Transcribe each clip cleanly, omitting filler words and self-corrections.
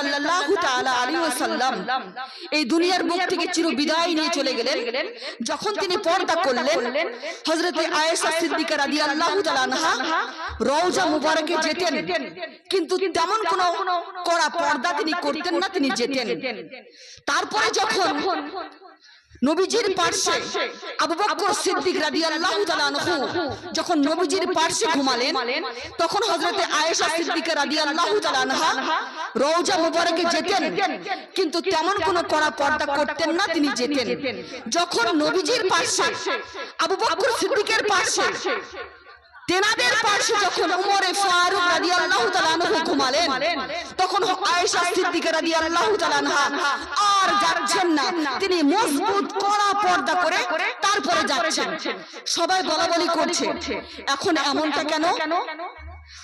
সাল্লাল্লাহু তাআলা আলাইহি ওয়াসাল্লাম এই দুনিয়ার বুক থেকে চির বিদায় নিয়ে চলে গেলেন, যখন তিনি পর্দা করলেন, হযরতে আয়েশা সিদ্দিকা রাদিয়াল্লাহু তাআলা আনহা রওজা মুবারকে যেতেন, কিন্তু তেমন কোনো কড়া পর্দা তিনি করতেন না, তিনি যেতেন। তারপরে যখন নবীজির পার্শ্বে আবু বকর সিদ্দিক রাদিয়াল্লাহু তাআলা আনহু যখন নবীজির পার্শ্বে ঘুমালেন, তখন হযরতে আয়েশা সিদ্দিকা রাদিয়াল্লাহু তাআলা আনহা রওজা মুবারকে যেতেন, কিন্তু তেমন কোনো কড়া পর্দা করতেন না, তিনি যেতেন। যখন নবীজির পার্শ্বে আবু বকর সিদ্দিকের পার্শ্বে তেনাদের পাশে যখন উমরে ফারুক রাদিয়াল্লাহু তাআলা আনহু ঘুমালেন, তখন আয়েশা সিদ্দিকা রাদিয়াল্লাহু তাআলা আনহা আর যাচ্ছেন না, তিনি মজবুত কড়া পর্দা করে তারপরে যাচ্ছেন। সবাই বলাবলি করছে, এখন এমনটা কেন?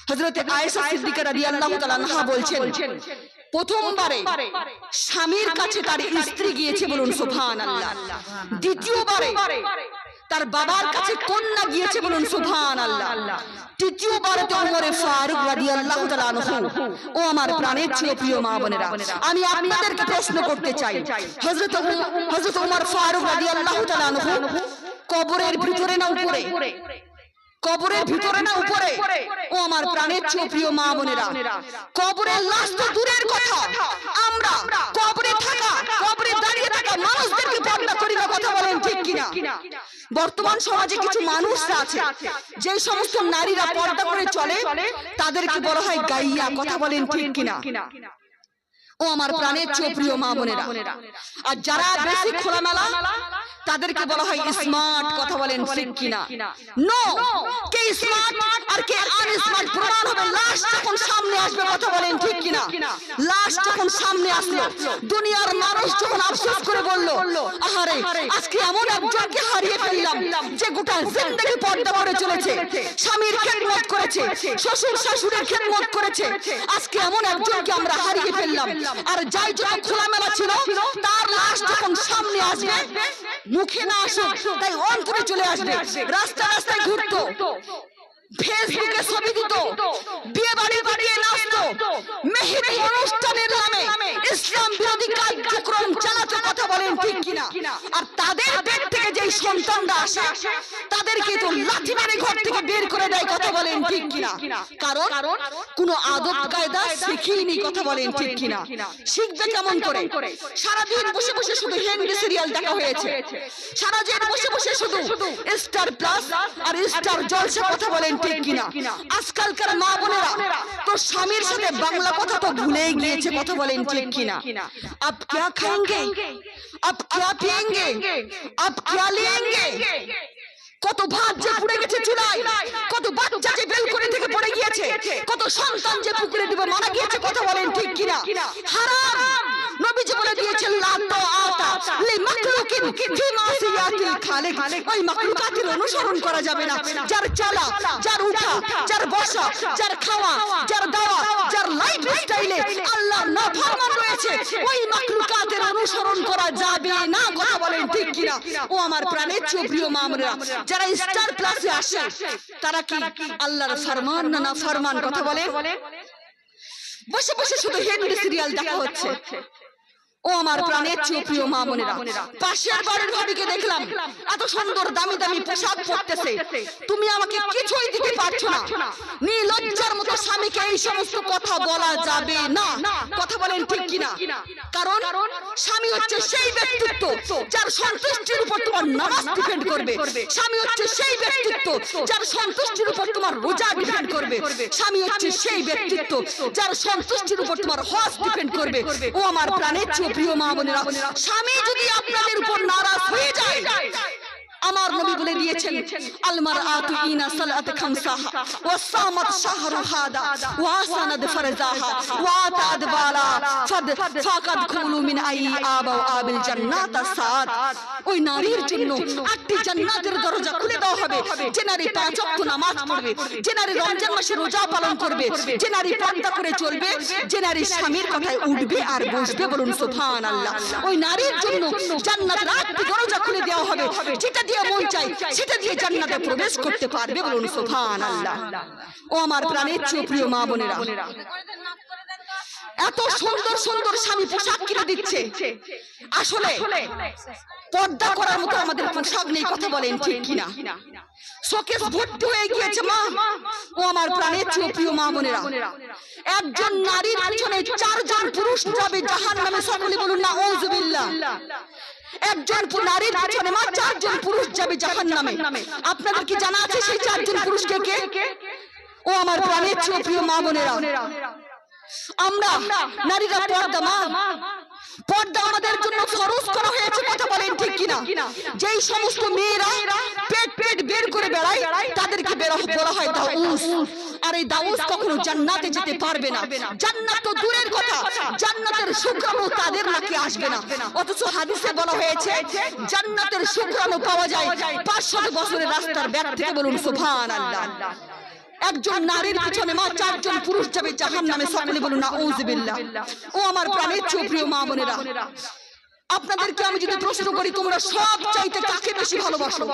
হযরতে আয়েশা সিদ্দিকা রাদিয়াল্লাহু তাআলা আনহা বলছেন, প্রথমবারে স্বামীর কাছে তার স্ত্রী গিয়েছে, বলুন সুবহানাল্লাহ। দ্বিতীয়বারে তার বাবার কাছে কন্যা গিয়েছে, বলুন সুবহানাল্লাহ। তৃতীয়বারে তো উমরে ফারুক রাদিয়াল্লাহু তাআলা আনহু। ও আমার প্রাণের চেয়ে প্রিয় মা বোনেরা, আমি আপনাদেরকে প্রশ্ন করতে চাই, হযরত উমর ফারুক রাদিয়াল্লাহু তাআলা আনহু কবরের ভিতরে না উপরে? কবরের ভিতরে না উপরে? ও আমার প্রাণের চেয়ে প্রিয় মা বোনেরা, কবরের লাশ তো দূরের কথা, আমরা কবরে থাকা, কবরে দাঁড়িয়ে থাকা মানুষদেরকে পর্দা করি না, কথা বলেন ঠিক কিনা? বর্তমান সমাজে কিছু মানুষরা আছে, যে সমস্ত নারীরা পর্দা করে চলে তাদেরকে বলা হয় গাইয়া, কথা বলেন ঠিক কিনা? ও আমার প্রাণের চেয়ে প্রিয় মা বোনেরা, আর যারা বেশি খোলামেলা তাদেরকে বলা হয় স্মার্ট, কথা বলেন ঠিক কিনা? নো, কে স্মার্ট আর কে আনস্মার্ট প্রমাণ হবে লাশ যখন সামনে আসবে, কথা বলেন ঠিক কিনা? লাশ যখন সামনে আসলো, দুনিয়ার মানুষ যখন আফসোস করে বলল, আহারে আজকে এমন একজনকে হারিয়ে ফেললাম যে গোটা জিন্দেগি পর্দা করে চলেছে, স্বামীর খেদমত করেছে, শ্বশুর শাশুড়ির খেদমত করেছে, আজকে এমন একজনকে আমরা হারিয়ে ফেললাম। আর যাই যত খোলামেলা ছিল, তার লাশ যখন সামনে আসবে, মুখে না আসুক তাই অন্তরে চলে আসবে, রাস্তা রাস্তায় ঘুরতো, ফেসবুকে ছবি দিত, বিয়ে বাড়ি বাড়িয়ে নাচতো, মেহেদি অনুষ্ঠানের নামে ইসলাম বিরোধী কার্যক্রম চালাতো, কথা বলেন ঠিক কিনা? আর তাদের পেট থেকে যেই সন্তানরা আসে তাদেরকে তো লাঠি মেরে ঘর থেকে বের করে দেয়, কথা বলেন ঠিক কিনা? কারণ কোনো আদব কায়দা শিখিনি, কথা বলেন ঠিক কিনা? শিখবে কেমন করে? সারাদিন বসে বসে শুধু হিন্দি সিরিয়াল দেখা হয়েছে, সারাদিন বসে বসে শুধু স্টার প্লাস আর স্টার জলসা, কথা বলেন ঠিক কিনা? আজকালকার মা বোনেরা তো স্বামীর সাথে বাংলা কথা তো ভুলেই গিয়েছে, কথা বলেন ঠিক কিনা? আপ क्या खाएंगे, आप क्या पिएंगे, आप क्या लेंगे? কত ভাত যে পুড়ে গেছে চুলায়, কত বাচ্চা যে বেলকনি থেকে পড়ে গিয়েছে, কত সন্তান যে পুকুরে ডুবে মারা গিয়েছে, কথা বলেন ঠিক কিনা? হারাম। নবীজি বলে দিয়েছেন, লা তাআতা লিমাখলুকিন ফি মাসিয়াতিল খালিক, ওই মাখলুকাতের অনুসরণ করা যাবে না, যার চলা, যার উঠা, যার বসা, যার খাওয়া, যার দাওয়া, যার লাইফ স্টাইলে আল্লাহর নাফরমান রয়েছে, ওই মাখলুকাতের অনুসরণ করা যাবে না, কথা বলেন ঠিক কিনা? ও আমার প্রাণের চেয়ে প্রিয় মা বোনেরা, যারা স্টার প্লাসে আসে তারা কি আল্লাহর ফরমান না না ফরমান, কথা বলেন? বসে বসে শুধু হিন্দি সিরিয়াল দেখা হচ্ছে। ও আমার প্রাণের চেয়ে প্রিয় মা বোনেরা, পাশের বাড়ির ভাবিকে দেখলাম এত সুন্দর দামি দামি পোশাক পরতেছে, তুমি আমাকে কিছুই দিতে পারছো না, নির্লজ্জার মতো স্বামীকে এই সমস্ত কথা বলা যাবে না, কথা বলেন ঠিক কিনা? কারণ স্বামী হচ্ছে সেই ব্যক্তিত্ব যার সন্তুষ্টির উপর তোমার নামাজ ডিপেন্ড করবে, স্বামী হচ্ছে সেই ব্যক্তিত্ব যার সন্তুষ্টির উপর তোমার রোজা ডিপেন্ড করবে, স্বামী হচ্ছে সেই ব্যক্তিত্ব যার সন্তুষ্টির উপর তোমার হজ ডিপেন্ড করবে। ও আমার প্রাণের চেয়ে প্রিয় মা বোনেরা, স্বামী যদি আপনাদের উপর নারাজ হয়ে যায়, আমার নবী বলে দিয়েছেন, আল মারআতু ইনা সালাত খামসাহা ওয়া সামাত শাহরু হাদা ওয়া সানাদ ফারজাহা ওয়া আতাদ বালা ফাকাদ খুলু মিন আই আবা আবিল জান্নাত সাদ। ওই নারীর জন্য 8টি জান্নাতের দরজা খুলে দেওয়া হবে, যে নারী 5 ওয়াক্ত নামাজ পড়বে, যে নারী রমজান মাসে রোজা পালন করবে, যে নারী পর্দা করে চলবে, যে নারী স্বামীর কথায় উঠবে আর বসবে, বলুন সুবহানাল্লাহ। ওই নারীর জন্য জান্নাতের 8টি দরজা খুলে দেওয়া হবে, যেটা দিয়ে মন চাই সেটা দিয়ে জান্নাতে প্রবেশ করতে পারবে, বলুন সুবহানাল্লাহ। ও আমার প্রাণের চেয়ে প্রিয় মা বোনেরা, এত সুন্দর সুন্দর স্বামী পোশাক কিনে দিচ্ছে, আসলে পর্দা করার মতো আমাদের পোশাক নেই, কথা বলেন ঠিক কিনা? শোকেস ভর্তি হয়ে গিয়েছে মা ও আমার প্রাণের চেয়ে প্রিয় মা বোনেরা। একজন নারীর পিছনে 4 জন পুরুষ যাবে জাহান্নামে, সকলে বলুন নাউযুবিল্লাহ। একজন নারীর পিছনে মা 4 জন পুরুষ যাবে জাহান্নামে। আপনাদের কি জানা আছে সেই 4 জন পুরুষ কে? ও আমার প্রাণের চেয়ে প্রিয় মা বোনেরা, আমরা নারীরা পর্দা, মা পর্দা আমাদের জন্য ফরজ করা হয়েছে, কথা বলেন ঠিক কিনা? যেই সমস্ত মেয়েরা পেট বের করে বেড়ায় তাদেরকে বলা হয় দাউস। আর এই দাউস কখনো জান্নাতে যেতে পারবে না। জান্নাত তো দূরের কথা, জান্নাতের শুকরানো তাদের নাকি আসবে না। অথচ হাদিসে বলা হয়েছে জান্নাতের শুকরানো পাওয়া যায় 500 বছরের রাস্তার ব্যাগ থেকে, বলুন সুবহানাল্লাহ। একজন নারীর পিছনে মা 4 জন পুরুষ যাবে জাহান্নামে, সকলে বলুন নাউযুবিল্লাহ। ও আমার প্রাণের চেয়ে প্রিয় মা বোনেরা, আপনাদেরকে আমি যদি প্রশ্ন করি তোমরা সব চাইতে কাকে বেশি ভালোবাসো?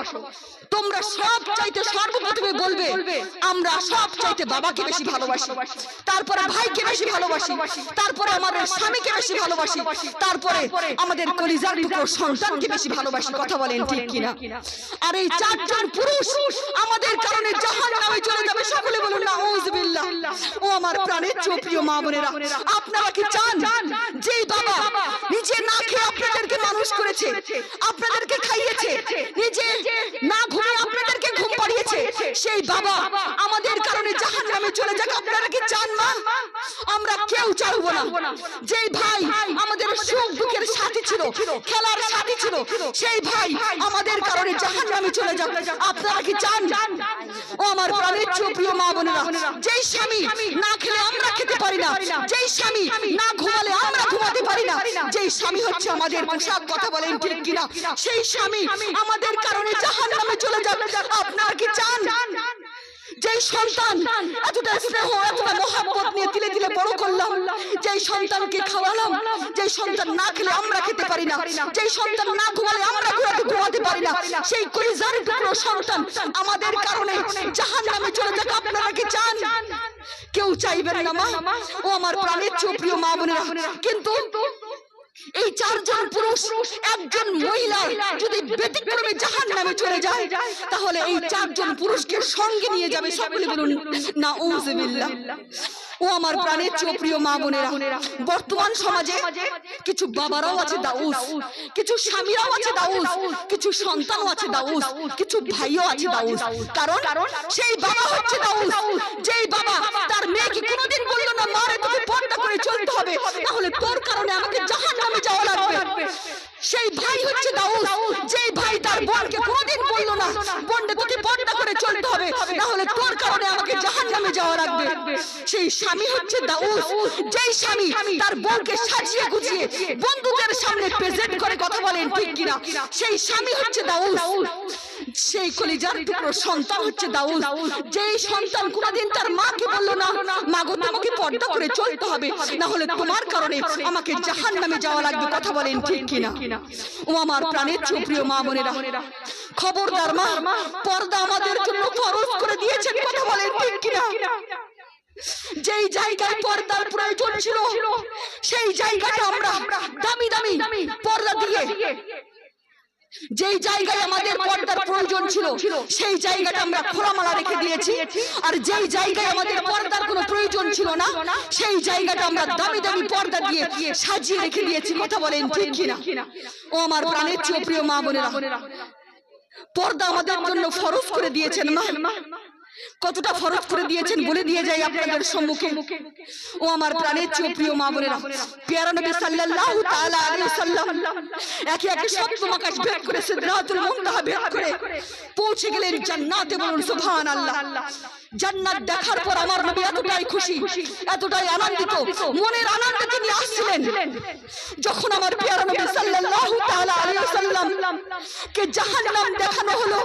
তোমরা সব চাইতে সর্বপ্রথমে বলবে আমরা সব চাইতে বাবাকে বেশি ভালোবাসি, তারপরে ভাইকে বেশি ভালোবাসি, তারপরে আমাদের স্বামীকে বেশি ভালোবাসি, তারপরে আমাদের কলিজার টুকরো সন্তানকে বেশি ভালোবাসি, কথা বলেন ঠিক কিনা? আর এই 4 জন পুরুষ আমাদের কারণে জাহান্নামে চলে যাবে, সকলে বলুন নাউযুবিল্লাহ। ও আমার প্রাণের চেয়ে প্রিয় মা বোনেরা, আপনারা কি চান যেই বাবা নিজে না খেয়ে আপনাদেরকে মানুষ করেছে, আপনাদেরকে খাইয়েছে, নিজে না ঘুমিয়ে আপনাদেরকে ঘুম পাড়িয়েছে, সেই বাবা আমাদের কারণে জাহান্নামে চলে যাক? আপনারা কি চান মা? আমরা কেউ চাইবো না। যেই ভাই আমাদের সুখ দুঃখের সাথী ছিল, খেলার সাথী ছিল, সেই ভাই আমাদের কারণে জাহান্নামে চলে যাক? আপনারা কি চান? ও আমার প্রাণের চেয়ে প্রিয় মা বোনেরা, যেই স্বামী না খেলে আমরা খেতে পারি না, যেই স্বামী না ঘুমালে আমরা ঘুমাতে পারি না, যেই স্বামী হচ্ছে আমাদের পোশাক, কথা বলেন ঠিক কিনা? সেই স্বামী আমাদের কারণে জাহান্নামে চলে যাবে? আপনারা কি চান? যেই সন্তান এতটা স্নেহ এতটা মহব্বত নিয়ে তিলে তিলে বড় করলাম, যেই সন্তানকে খাওয়ালাম, যেই সন্তান না খেলে আমরা খেতে পারি না, যেই সন্তান না ঘুমালে আমরা ঘুমাতে পারি না, সেই কলিজার টুকরো সন্তান আমাদের কারণে জাহান্নামে চলে যাক? আপনারা কি চান? কেউ চাইবেন না মা। ও আমার প্রাণের চেয়ে প্রিয় মা বোনেরা, কিন্তু এই 4 জন পুরুষ একজন মহিলা যদি ব্যতিক্রমে জাহান্নামে চলে যায়, তাহলে এই 4 জন পুরুষকে সঙ্গে নিয়ে যাবে, সকলে বলুন নাউযুবিল্লাহ। ও আমার প্রাণের চেয়ে প্রিয় মা বোনেরা, বর্তমান সমাজে কিছু বাবারাও আছে দাউস, কিছু স্বামীরাও আছে দাউস, কিছু সন্তানও আছে দাউস, কিছু ভাইও আছে দাউস। কারণ সেই বাবা হচ্ছে দাউস, যেই বাবা তার মেয়েকে কোনোদিন বলল না মারে তোকে পর্দা করে চলতে হবে, তাহলে তোর কারণে আমাকে জাহান্নামে যাওয়া লাগবে। সেই ভাই হচ্ছে দাউস, যেই ভাই তার বোনকে কোনোদিন বলল না বোনকে তোকে পর্দা করে চলতে হবে, তাহলে তোর কারণে আমাকে জাহান্নামে যাওয়া লাগবে। সেই স্বামী হচ্ছে দাউস, যেই স্বামী তার বোনকে সাজিয়ে গুছিয়ে বন্ধুদের সামনে প্রেজেন্ট করে, কথা বলেন ঠিক কিনা? সেই স্বামী হচ্ছে দাউস। সেই কলিজার টুকরো সন্তান হচ্ছে দাউস, যেই সন্তান কোনোদিন তার মাকে বলল না মা গো তোমাকে পর্দা করে চলতে হবে, না হলে তোমার কারণে আমাকে জাহান্নামে যাওয়া লাগবে, কথা বলেন ঠিক কিনা? ও আমার প্রাণের চেয়ে প্রিয় মা বোনেরা, খবরদার মা, পর্দা আমাদের জন্য ফরজ করে দিয়েছেন, কথা বলেন ঠিক কিনা? যেই জায়গায় পর্দার প্রয়োজন ছিল সেই জায়গাটা আমরা দামি দামি পর্দা দিয়ে, যেই জায়গায় আমাদের পর্দার প্রয়োজন ছিল সেই জায়গাটা আমরা খোলামেলা রেখে দিয়েছি, আর যেই জায়গায় আমাদের পর্দার কোনো প্রয়োজন ছিল না সেই জায়গাটা আমরা দামি দামি পর্দা দিয়ে সাজিয়ে রেখে দিয়েছি, কথা বলেন ঠিক কিনা? ও আমার প্রাণের চেয়ে প্রিয় মা বোনেরা, পর্দা আমাদের জন্য ফরজ করে দিয়েছেন মা। কতটা ফরজ করে দিয়েছেন বলে দিয়ে যাই আপনাদের সম্মুখে। ও আমার প্রাণের চেয়ে প্রিয় মা বোনেরা, প্যারা নবী সাল্লাল্লাহু তাআলা আলাইহি ওয়াসাল্লাম একে একে সপ্তম আকাশ ভেদ করে সিদরাতুল মুনতাহা ভেদ করে পৌঁছে গেলেন জান্নাতে, বলুন সুবহানাল্লাহ। জান্নাত দেখার পর আমার নবী এতটাই খুশি, এতটাই আনন্দিত, মনের আনন্দে তিনি আসছিলেন। যখন আমার প্যারা নবী সাল্লাল্লাহু তাআলা আলাইহি ওয়াসাল্লাম কে জাহান্নাম দেখানো হলো,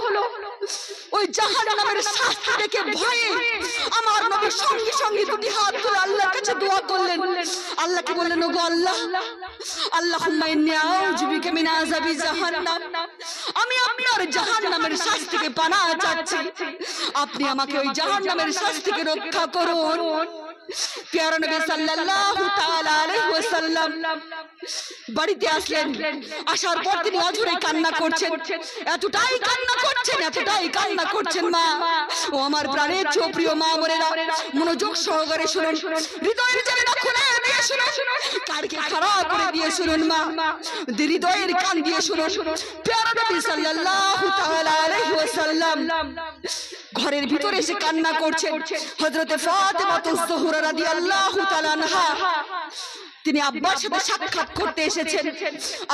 ওই জাহান্নামের শাস্তি দেখে ভয়ে আমার নবী সঙ্গে সঙ্গে দুটি হাত তুলে আল্লাহর কাছে দোয়া করলেন। আল্লাহকে বললেন, ওগো আল্লাহ, আল্লাহুম্মা ইন্নী আউযু বিকা মিন আযাবি জাহান্নাম, আমি আপনার জাহান্নামের শাস্তি থেকে পানাহ চাচ্ছি, আপনি আমাকে ওই জাহান্নামের শাস্তি থেকে রক্ষা করুন। প্যারা নবী সাল্লাল্লাহু তাআলা আলাইহি ওয়াসাল্লাম বাড়িতে আসলেন। আসার পর তিনি অঝরে কান্না করছেন, এতটাই কান্না করছেন, এতটাই কান্না করছেন। মা ও আমার প্রাণের প্রিয় মা বোনেরা, মনোযোগ সহকারে শুনুন, হৃদয়ের জানালা খুলে দিয়ে শুনুন, কানকে খাড়া করে দিয়ে শুনুন মা, হৃদয়ের কান দিয়ে শুনুন। প্যারা নবী সাল্লাল্লাহু তাআলা আলাইহি ওয়াসাল্লাম ঘরের ভিতরে এসে কান্না করছেন। হযরতে ফাতেমাতুজ জোহরা রাদিয়াল্লাহু তাআলা আনহা তিনি আব্বার সাথে সাক্ষাৎ করতে এসেছেন।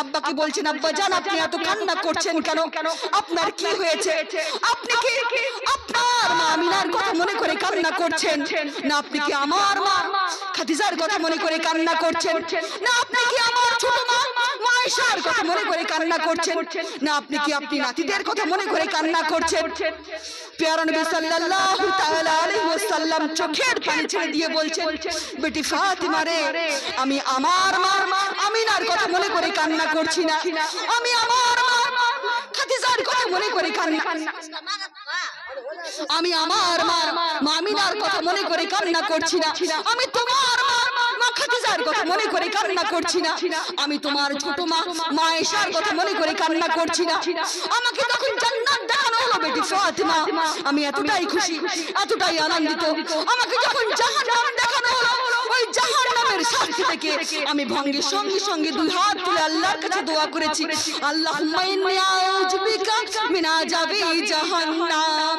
আব্বাকে বলছেন, আব্বা জান আপনি এত কান্না করছেন কেন? আপনার কি হয়েছে? আপনি কি আপনার মা আমিনার কথা মনে করে কান্না করছেন, না আপনি কি আমার মা খাদিজার কথা মনে করে কান্না করছেন, না আপনি কি আমার ছোট মা আয়েশার কথা মনে করে কান্না করছেন, না আপনি কি আপনি নাতিদের কথা মনে করে কান্না করছেন? প্যারা নবী সাল্লাল্লাহু তাআলা আলাইহি ওয়াসাল্লাম চোখের পানি ছেড়ে দিয়ে বলছেন, বেটি ফাতিমা রে, আমি আমার মা আমিনার কথা মনে করে কান্না করছি না, আমি আমার মা খাদিজার কথা মনে করে কান্না, আমি আমার মা আমিনার কথা মনে করে কান্না করছি না, আমি তোমার মা খাদিজার কথা মনে করে কান্না করছি না, আমি তোমার ছোট মা আয়েশার কথা মনে করে কান্না করছি না। আমাকে তখন জান্নাত দেখানো হলো বেটি ফাতিমা, আমি এতটাই খুশি, এতটাই আনন্দিত। আমাকে যখন জাহান্নাম দেখানো হলো, ওই জাহান্নামের শাস্তি থেকে আমি ভঙ্গের সঙ্গে সঙ্গে দুই হাত তুলে আল্লাহর কাছে দোয়া করেছি, আল্লাহুম্মা ইন্নী আউযু বিকা মিন আযাবি জাহান্নাম।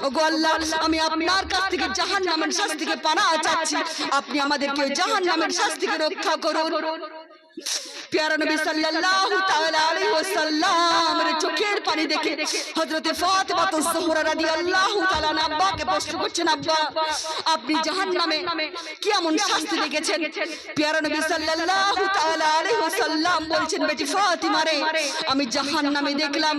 ওগো আল্লাহ, আমি আপনার কাছ থেকে জাহান্নামের শাস্তি থেকে পানাহ চাচ্ছি, আপনি আমাদেরকে জাহান্নামের শাস্তি থেকে রক্ষা করুন। প্যারা নবী সাল্লাল্লাহু তাআলা আলাইহি ওয়াসাল্লামের চোখের পানি দেখে হযরতে ফাতেমাতুজ জোহরা রাদিয়াল্লাহু তাআলা আনহা আব্বাকে প্রশ্ন করছেন, আব্বা আপনি জাহান্নামে কি এমন শাস্তি দেখেছেন? প্যারা নবী সাল্লাল্লাহু তাআলা আলাইহি ওয়াসাল্লাম বলছেন, বেটি ফাতিমা রে, আমি জাহান্নামে দেখলাম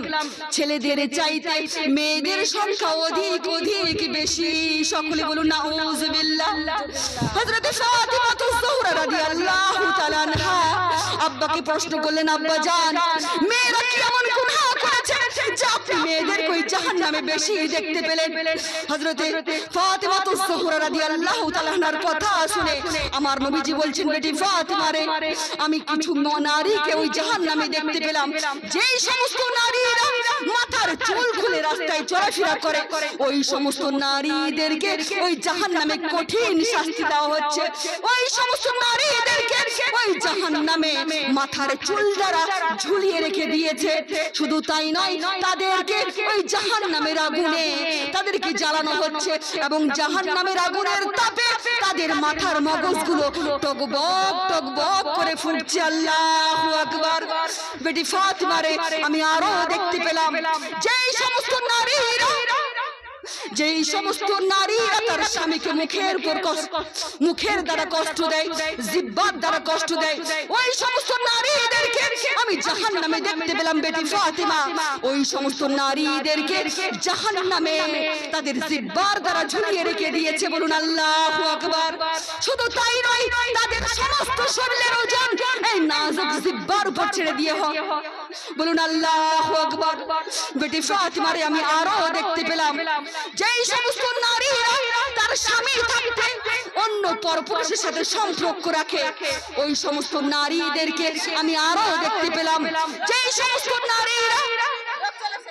ছেলেদের চাইতে মেয়েদের সংখ্যা অধিক অধিক বেশি। সকলে বলুন নাউযুবিল্লাহ। হযরতে ফাতেমাতুজ জোহরা রাদিয়াল্লাহু তাআলা আনহা আব্বাকে প্রশ্ন করলেন, আব্বা জান মেয়েরা কি এমন গুনাহ করেছে যে আপনি মেয়েদের কই জাহান্নামে বেশি দেখতে পেলেন? হযরতে ফাতেমাতুজ জোহরা রাদিয়াল্লাহু তাআলা আনহার কথা শুনে আমার নবীজি বলছেন, বেটি ফাতিমা রে, আমি কিছু নারীকে ওই জাহান্নামে দেখতে পেলাম, যেই সমস্ত নারীরা মাথার চুল খুলে রাস্তায় চলাফেরা করে, ওই সমস্ত নারীদেরকে ওই জাহান্নামে কঠিন শাস্তি দেওয়া হচ্ছে। ওই সমস্ত নারীদেরকে ওই জাহান্নামে মাথার চুল দ্বারা ঝুলিয়ে রেখে দিয়েছে। শুধু তাই নয়, তাদেরকে ওই জাহান্নামের আগুনে তাদেরকে জ্বালানো হচ্ছে এবং জাহান্নামের আগুনের তাপে তাদের মাথার মগজগুলো টগবগ টগবগ করে ফুটছে। আল্লাহু আকবার। বেটি ফাতিমা রে, আমি আরো দেখতে পেলাম যেই সমস্ত নারীরা তার স্বামীকে মুখের দ্বারা কষ্ট দেয়, জিহ্বার দ্বারা কষ্ট দেয়, ওই সমস্ত নারীদেরকে আমি জাহান্নামে দেখতে পেলাম। বেটি ফাতিমা, ওই সমস্ত নারীদেরকে জাহান্নামে তাদের জিহ্বার দ্বারা ঝুলিয়ে রেখে দিয়েছে। বলুন আল্লাহু আকবার। শুধু তাই নয়, তাদের সমস্ত শরীরের ওজন এই নাজুক জিহ্বার উপর ছেড়ে দিয়ে হয়। বলুন আল্লাহু আকবার। বেটি ফাতিমা রে, আমি আরো দেখতে পেলাম যেই সমস্ত নারীরা তার স্বামী থাকতে অন্য পরপুরুষের সাথে সম্পর্ক রাখে, ওই সমস্ত নারীদেরকে আমি আরো দেখতে পেলাম যেই সমস্ত নারীরা